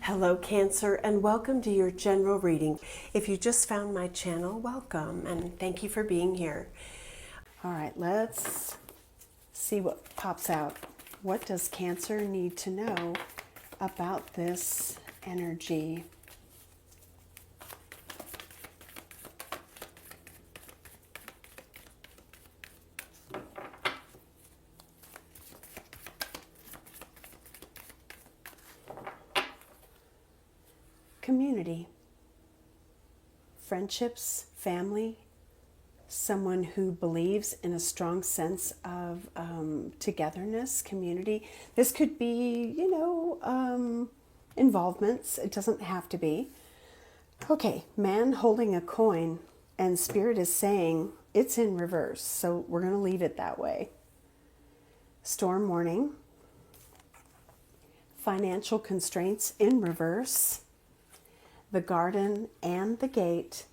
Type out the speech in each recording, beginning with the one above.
Hello Cancer, and welcome to your general reading. If you just found my channel, welcome and thank you for being here. All right, let's see what pops out. What does Cancer need to know about this energy? Community, friendships, family, someone who believes in a strong sense of togetherness, community. This could be, involvements. It doesn't have to be. Okay, man holding a coin, and Spirit is saying it's in reverse, so we're going to leave it that way. Storm warning, financial constraints in reverse, the garden and the gate,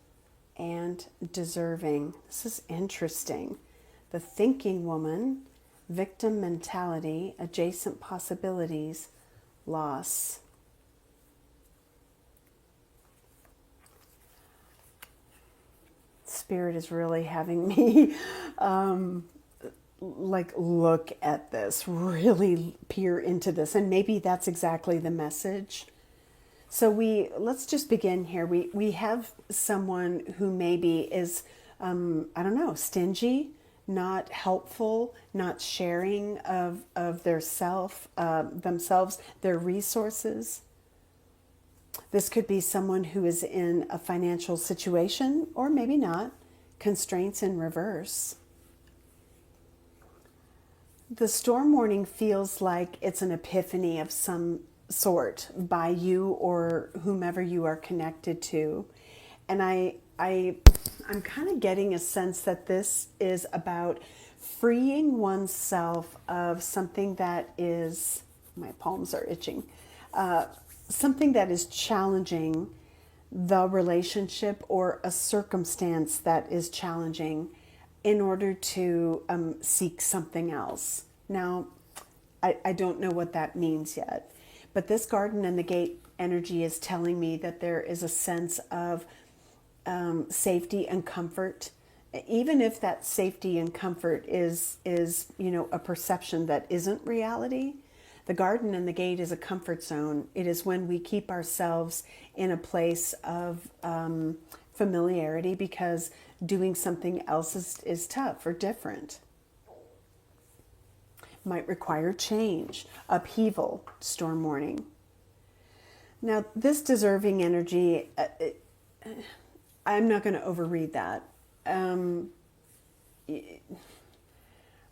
and deserving. This is interesting. The thinking woman, victim mentality, adjacent possibilities, loss. Spirit is really having me look at this, really peer into this, and maybe that's exactly the message. So let's just begin here. We have someone who maybe is, stingy, not helpful, not sharing of themselves, their resources. This could be someone who is in a financial situation, or maybe not, constraints in reverse. The storm warning feels like it's an epiphany of some sort by you or whomever you are connected to. And I'm kind of getting a sense that this is about freeing oneself of something that is, my palms are itching, something that is challenging the relationship or a circumstance that is challenging in order to seek something else. Now, I don't know what that means yet. But this garden and the gate energy is telling me that there is a sense of safety and comfort, even if that safety and comfort is a perception that isn't reality. The garden and the gate is a comfort zone. It is when we keep ourselves in a place of familiarity because doing something else is tough or different. Might require change, upheaval, storm warning. Now, this deserving energy, I'm not going to overread that.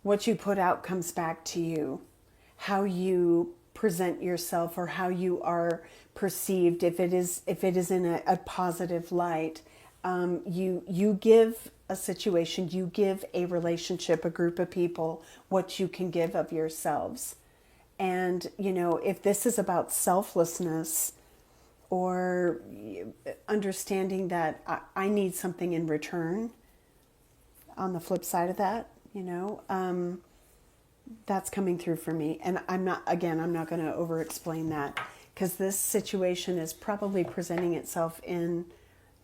What you put out comes back to you. How you present yourself or how you are perceived, if it is in a positive light, you give a situation, you give a relationship, a group of people, what you can give of yourselves. And, if this is about selflessness or understanding that I need something in return, on the flip side of that, that's coming through for me. And I'm not going to over-explain that because this situation is probably presenting itself in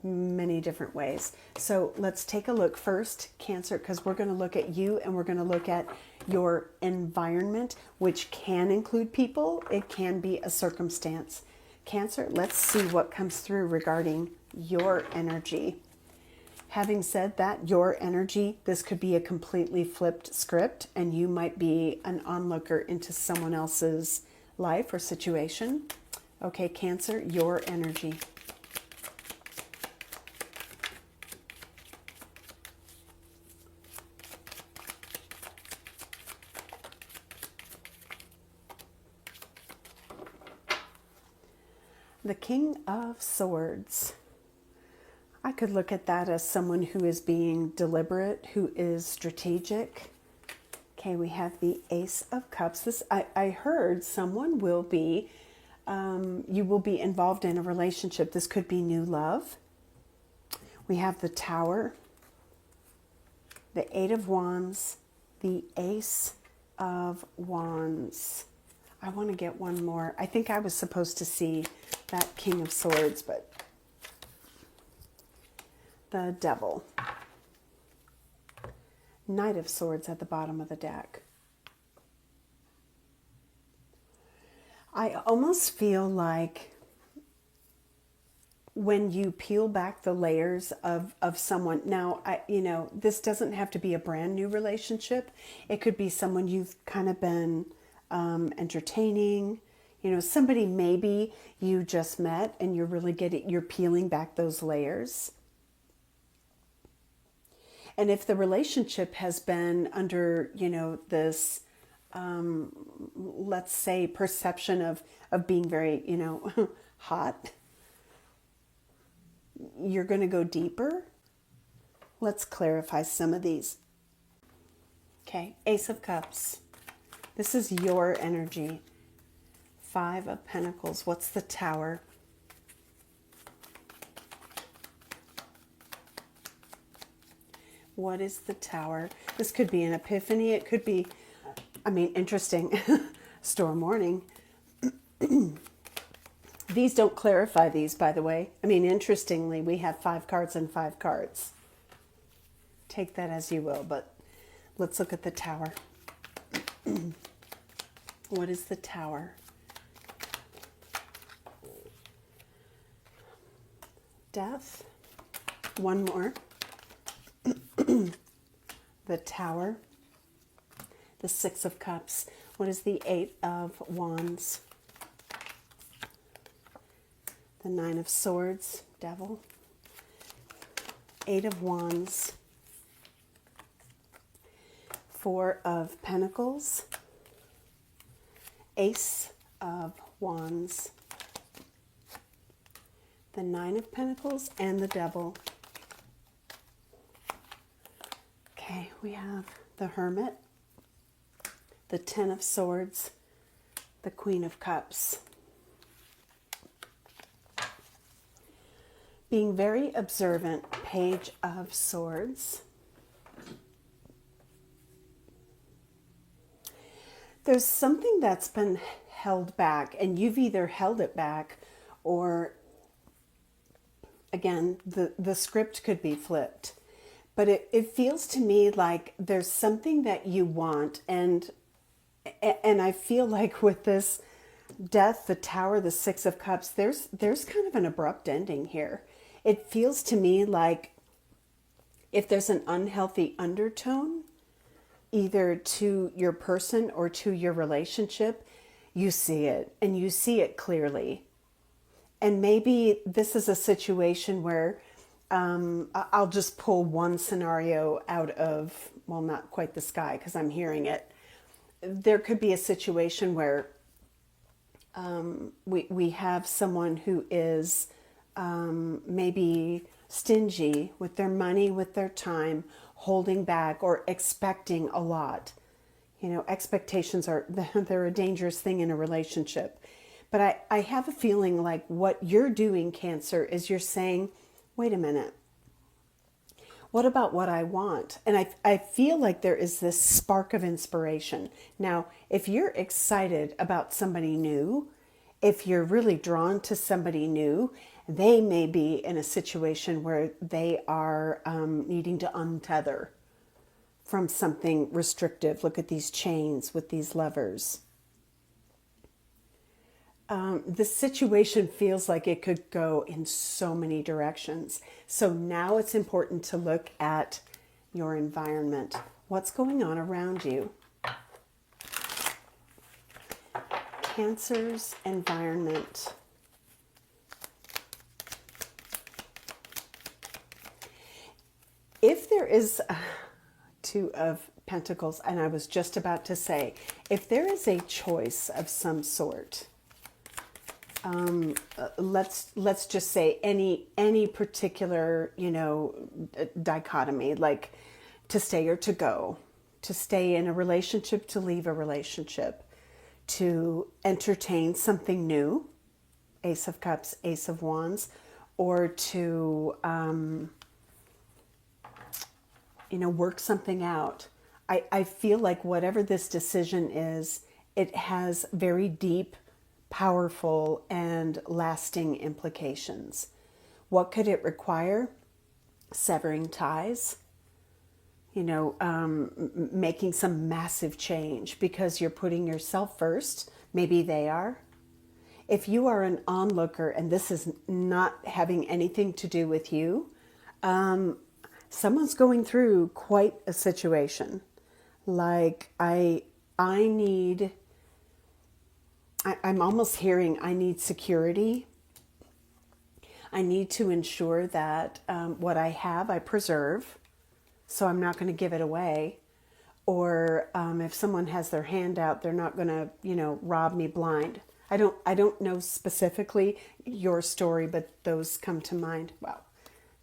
many different ways. So let's take a look first, Cancer, because we're going to look at you and we're going to look at your environment, which can include people. It can be a circumstance. Cancer, let's see what comes through regarding your energy. Having said that, your energy, this could be a completely flipped script and you might be an onlooker into someone else's life or situation. Okay, Cancer, your energy. The King of Swords. I could look at that as someone who is being deliberate, who is strategic. Okay, we have the Ace of Cups. I heard someone will be, you will be involved in a relationship. This could be new love. We have the Tower, the Eight of Wands, the Ace of Wands. I want to get one more. I think I was supposed to see that King of Swords, but the Devil. Knight of Swords at the bottom of the deck. I almost feel like when you peel back the layers of someone, now, this doesn't have to be a brand new relationship. It could be someone you've kind of been entertaining, somebody maybe you just met and you're peeling back those layers. And if the relationship has been under, this, let's say, perception of being very, hot, you're going to go deeper. Let's clarify some of these. Okay, Ace of Cups. This is your energy. 5 of Pentacles. What's the Tower? What is the Tower? This could be an epiphany. It could be, interesting. Storm warning. These don't clarify these, by the way. Interestingly, we have 5 cards and 5 cards. Take that as you will, but let's look at the Tower. What is the Tower? Death. One more. The Tower. The 6 of Cups. What is the 8 of Wands? The 9 of Swords. Devil. 8 of Wands. 4 of Pentacles. Ace of Wands. The 9 of Pentacles and the Devil. Okay, we have the Hermit, the 10 of Swords, the Queen of Cups. Being very observant, Page of Swords. There's something that's been held back, and you've either held it back or, again, the script could be flipped. But it feels to me like there's something that you want, and I feel like with this Death, the Tower, the 6 of Cups, there's kind of an abrupt ending here. It feels to me like if there's an unhealthy undertone, either to your person or to your relationship, you see it, and you see it clearly. And maybe this is a situation where I'll just pull one scenario out of, well, not quite the sky because I'm hearing it. There could be a situation where we have someone who is maybe stingy with their money, with their time, holding back or expecting a lot. Expectations they're a dangerous thing in a relationship. But I have a feeling like what you're doing, Cancer, is you're saying, wait a minute, what about what I want? And I feel like there is this spark of inspiration. Now, if you're excited about somebody new, if you're really drawn to somebody new, they may be in a situation where they are needing to untether from something restrictive. Look at these chains with these levers. This situation feels like it could go in so many directions. So now it's important to look at your environment. What's going on around you? Cancer's environment. If there is 2 of Pentacles, and I was just about to say, if there is a choice of some sort, let's just say any particular dichotomy, like to stay or to go, to stay in a relationship, to leave a relationship, to entertain something new, Ace of Cups, Ace of Wands, or to work something out. I feel like whatever this decision is, it has very deep powerful and lasting implications. What could it require? Severing ties, making some massive change because you're putting yourself first. Maybe they are. If you are an onlooker and this is not having anything to do with you, someone's going through quite a situation. Like I'm almost hearing I need security. I need to ensure that what I have, I preserve. So I'm not going to give it away. Or if someone has their hand out, they're not going to, rob me blind. I don't know specifically your story, but those come to mind. Wow.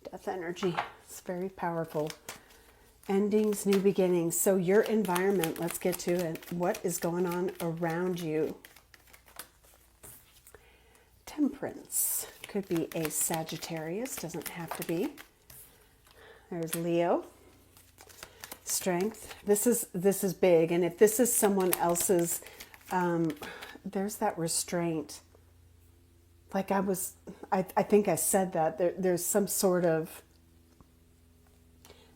Death energy. It's very powerful. Endings, new beginnings. So your environment, let's get to it. What is going on around you? Temperance. Could be a Sagittarius, doesn't have to be. There's Leo. Strength. This is big, and if this is someone else's, there's that restraint. Like I think I said that there's some sort of,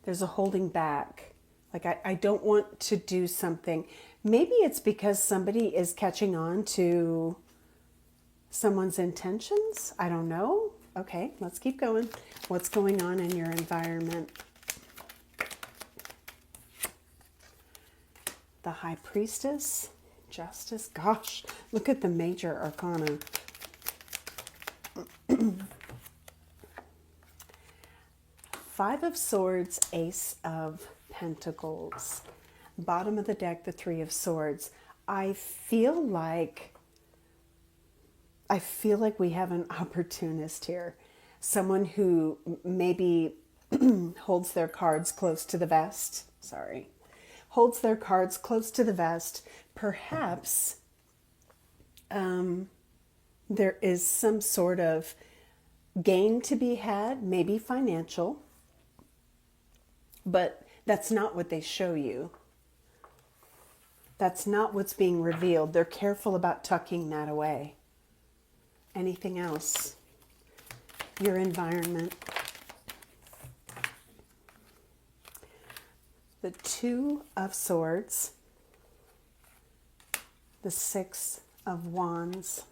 there's a holding back. Like I don't want to do something. Maybe it's because somebody is catching on to someone's intentions. I don't know. Okay, let's keep going. What's going on in your environment? The High Priestess, Justice. Gosh, look at the major arcana. Five of Swords, Ace of Pentacles. Bottom of the deck, the Three of Swords. I feel like we have an opportunist here. Someone who maybe holds their cards close to the vest. Sorry. Holds their cards close to the vest. Perhaps there is some sort of gain to be had, maybe financial, but that's not what they show you. That's not what's being revealed. They're careful about tucking that away. Anything else? Your environment. The Two of Swords, the Six of Wands,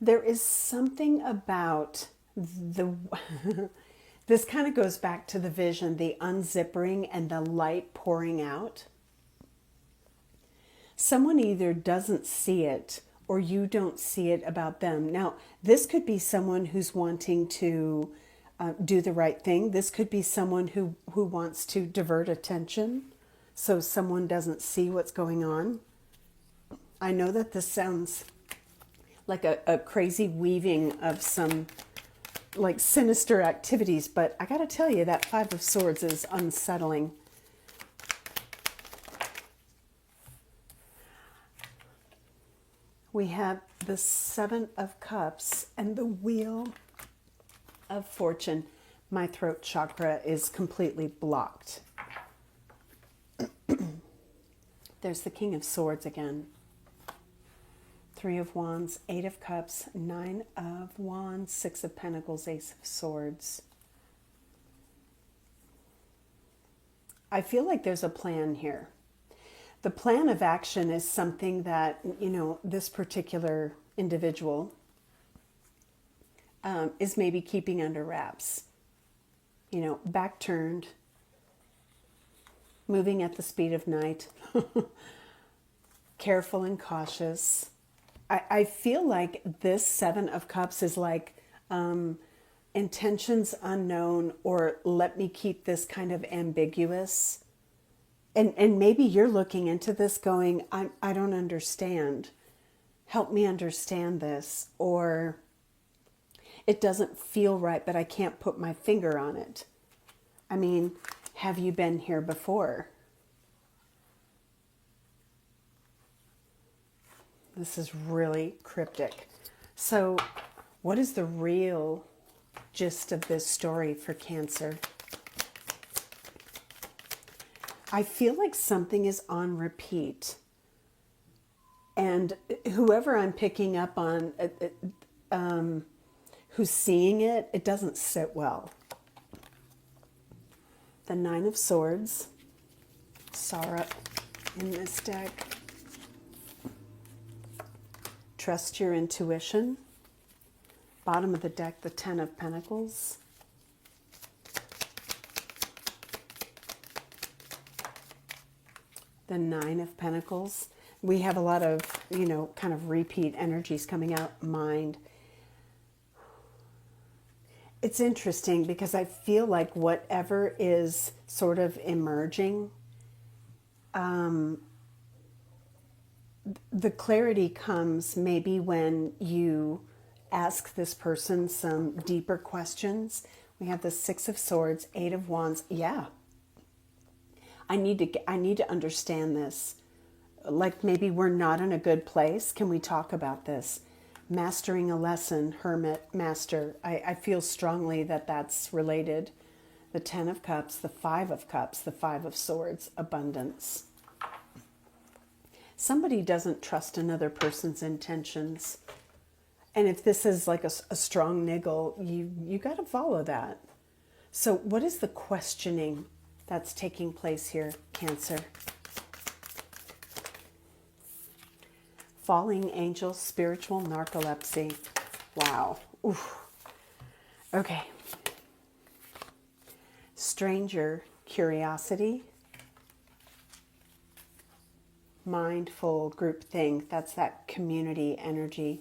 there is something about the, this kind of goes back to the vision, the unzipping and the light pouring out. Someone either doesn't see it or you don't see it about them. Now, this could be someone who's wanting to do the right thing. This could be someone who wants to divert attention so someone doesn't see what's going on. I know that this sounds like a crazy weaving of some like sinister activities, but I got to tell you that Five of Swords is unsettling. We have the Seven of Cups and the Wheel of Fortune. My throat chakra is completely blocked. There's the King of Swords again. Three of Wands, Eight of Cups, Nine of Wands, Six of Pentacles, Ace of Swords. I feel like there's a plan here. The plan of action is something that, this particular individual is maybe keeping under wraps. Back turned, moving at the speed of night, careful and cautious. I feel like this Seven of Cups is like intentions unknown, or let me keep this kind of ambiguous. And maybe you're looking into this going, I don't understand. Help me understand this. Or it doesn't feel right, but I can't put my finger on it. I mean, have you been here before? This is really cryptic. So what is the real gist of this story for Cancer? I feel like something is on repeat. And whoever I'm picking up on, who's seeing it, it doesn't sit well. The Nine of Swords, Sorrow in this deck. Trust your intuition. Bottom of the deck, the Ten of Pentacles. The Nine of Pentacles. We have a lot of, kind of repeat energies coming out. Mind. It's interesting because I feel like whatever is sort of emerging, the clarity comes maybe when you ask this person some deeper questions. We have the Six of Swords, Eight of Wands. Yeah, I need to understand this. Like maybe we're not in a good place. Can we talk about this? Mastering a lesson, Hermit, Master. I feel strongly that that's related. The Ten of Cups, the Five of Cups, the Five of Swords, Abundance. Somebody doesn't trust another person's intentions. And if this is like a strong niggle, you got to follow that. So what is the questioning that's taking place here, Cancer? Falling angels, spiritual narcolepsy. Wow. Oof. Okay. Stranger, curiosity. Mindful, groupthink. That's that community energy.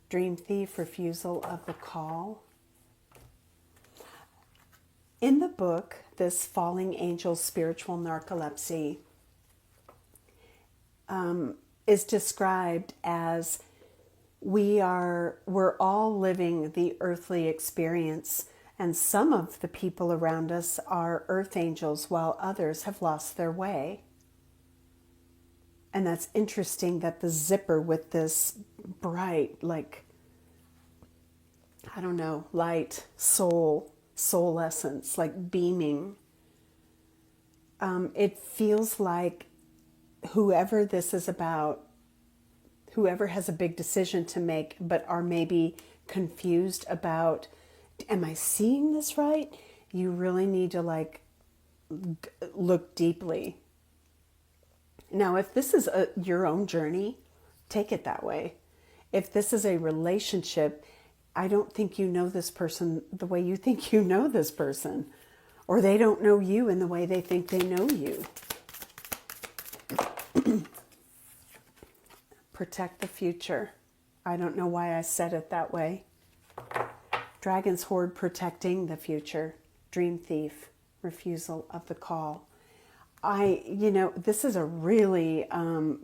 Dream thief, refusal of the call. In the book, this falling angel, spiritual narcolepsy, is described as we're all living the earthly experience, and some of the people around us are earth angels while others have lost their way. And that's interesting that the zipper with this bright, like, I don't know, light, soul essence, like beaming. It feels like whoever this is about, whoever has a big decision to make, but are maybe confused about, am I seeing this right? You really need to look deeply. Now, if this is your own journey, take it that way. If this is a relationship, I don't think you know this person the way you think you know this person, or they don't know you in the way they think they know you. Protect the future. I don't know why I said it that way. Dragon's Hoard, protecting the future. Dream thief, refusal of the call. This is a really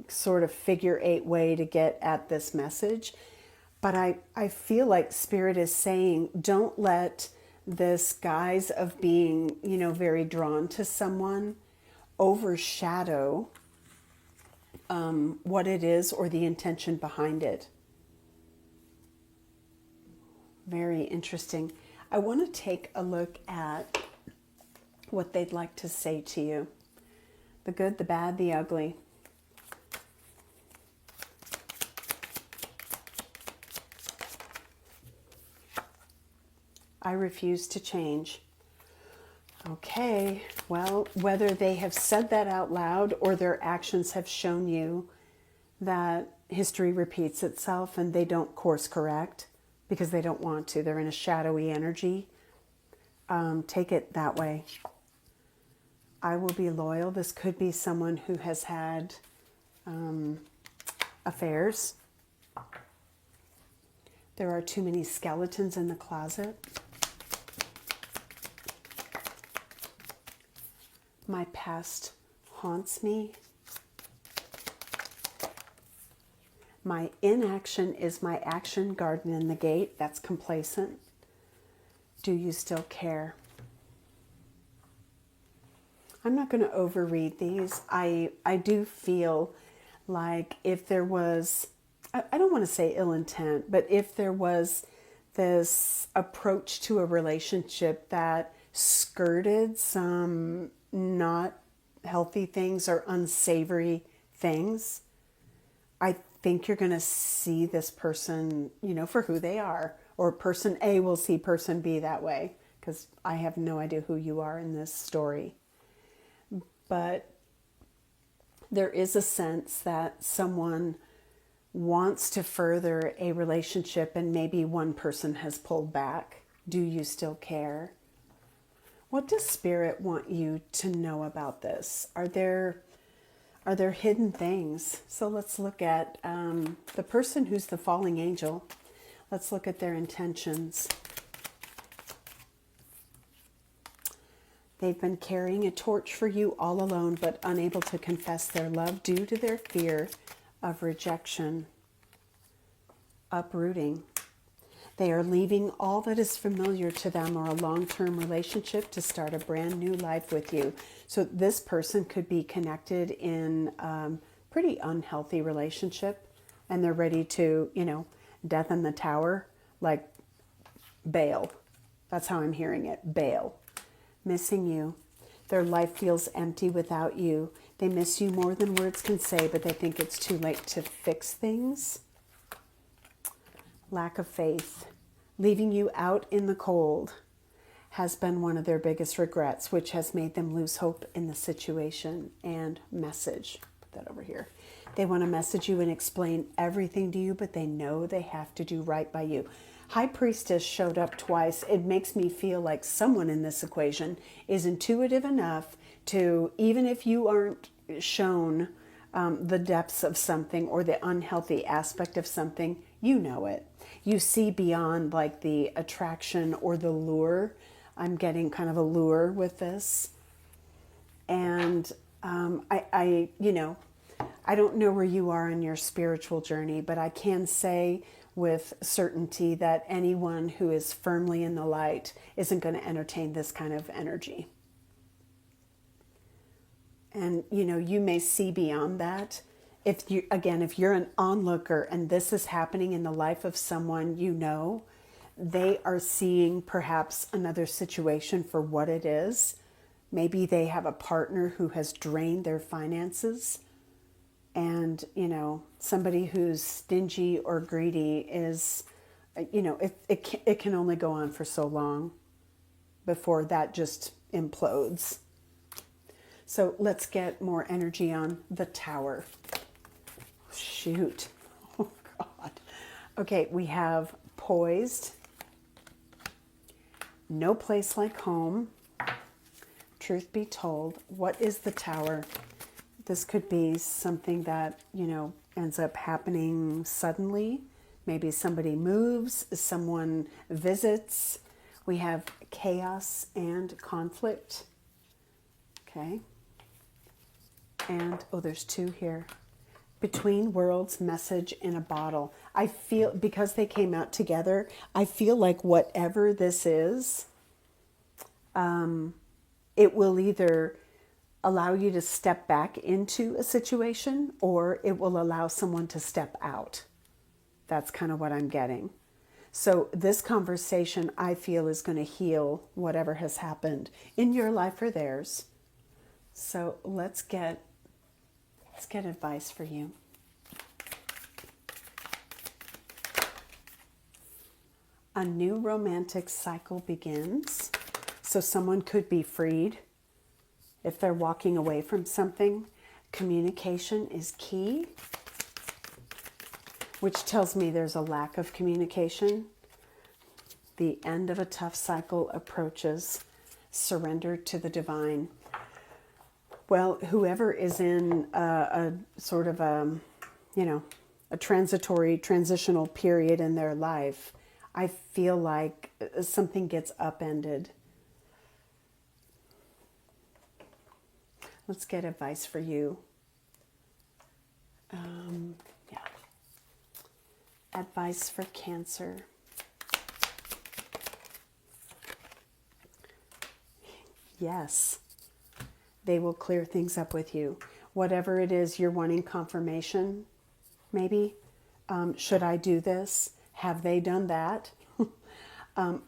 sort of figure eight way to get at this message. But I feel like Spirit is saying, don't let this guise of being, very drawn to someone overshadow what it is or the intention behind it. Very interesting. I want to take a look at what they'd like to say to you. The good, the bad, the ugly. I refuse to change. Okay, well, whether they have said that out loud or their actions have shown you that history repeats itself and they don't course correct because they don't want to. They're in a shadowy energy. Take it that way. I will be loyal. This could be someone who has had affairs. There are too many skeletons in the closet. My past haunts me. My inaction is my action. Garden in the gate. That's complacent. Do you still care? I'm not going to overread these. I do feel like if there was, I don't want to say ill intent, but if there was this approach to a relationship that skirted some not unhealthy things or unsavory things, I think you're going to see this person, for who they are. Or person A will see person B that way, because I have no idea who you are in this story. But there is a sense that someone wants to further a relationship and maybe one person has pulled back. Do you still care? What does Spirit want you to know about this? Are there hidden things? So let's look at the person who's the falling angel. Let's look at their intentions. They've been carrying a torch for you all alone, but unable to confess their love due to their fear of rejection, uprooting. They are leaving all that is familiar to them or a long-term relationship to start a brand new life with you. So this person could be connected in a pretty unhealthy relationship, and they're ready to, death in the tower, like bail. That's how I'm hearing it, bail. Missing you. Their life feels empty without you. They miss you more than words can say, but they think it's too late to fix things. Lack of faith. Leaving you out in the cold has been one of their biggest regrets, which has made them lose hope in the situation. And message. Put that over here. They want to message you and explain everything to you, but they know they have to do right by you. High Priestess showed up twice. It makes me feel like someone in this equation is intuitive enough to, even if you aren't shown the depths of something or the unhealthy aspect of something, you know it. You see beyond like the attraction or the lure. I'm getting kind of a lure with this. And I don't know where you are in your spiritual journey, but I can say with certainty that anyone who is firmly in the light isn't going to entertain this kind of energy. And, you may see beyond that. If you're an onlooker and this is happening in the life of someone they are seeing perhaps another situation for what it is. Maybe they have a partner who has drained their finances. And, somebody who's stingy or greedy is, it can only go on for so long before that just implodes. So let's get more energy on the Tower. Shoot. Oh, God. Okay, we have poised. No place like home. Truth be told, what is the Tower? This could be something that, ends up happening suddenly. Maybe somebody moves, someone visits. We have chaos and conflict. Okay. And, there's two here. Between worlds, message in a bottle. I feel, because they came out together, I feel like whatever this is, it will either allow you to step back into a situation or it will allow someone to step out. That's kind of what I'm getting. So this conversation, I feel, is going to heal whatever has happened in your life or theirs. So let's get advice for you. A new romantic cycle begins. So someone could be freed. If they're walking away from something, communication is key, which tells me there's a lack of communication. The end of a tough cycle approaches. Surrender to the divine. Well, whoever is in a sort of a transitional period in their life, I feel like something gets upended. Let's get advice for you. Advice for Cancer. Yes. They will clear things up with you. Whatever it is you're wanting confirmation, maybe. Should I do this? Have they done that?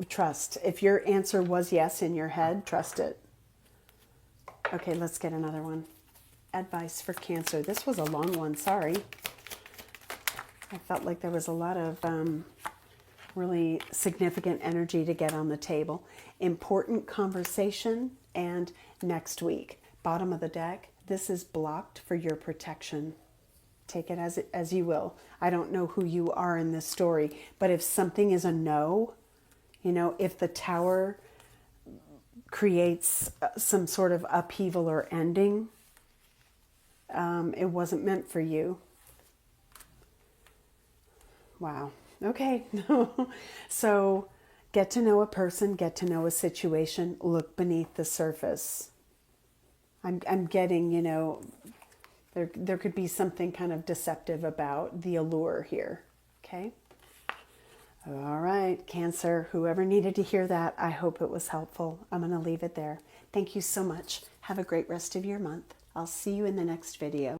Trust. If your answer was yes in your head, trust it. Okay, let's get another one. Advice for Cancer. This was a long one, sorry. I felt like there was a lot of really significant energy to get on the table. Important conversation and next week. Bottom of the deck, this is blocked for your protection. Take it as you will. I don't know who you are in this story, but if something is a no, you know, if the Tower creates some sort of upheaval or ending, it wasn't meant for you. Wow. Okay. So get to know a person, get to know a situation, look beneath the surface. I'm getting, you know, there could be something kind of deceptive about the allure here. Okay. All right, Cancer, whoever needed to hear that, I hope it was helpful. I'm going to leave it there. Thank you so much. Have a great rest of your month. I'll see you in the next video.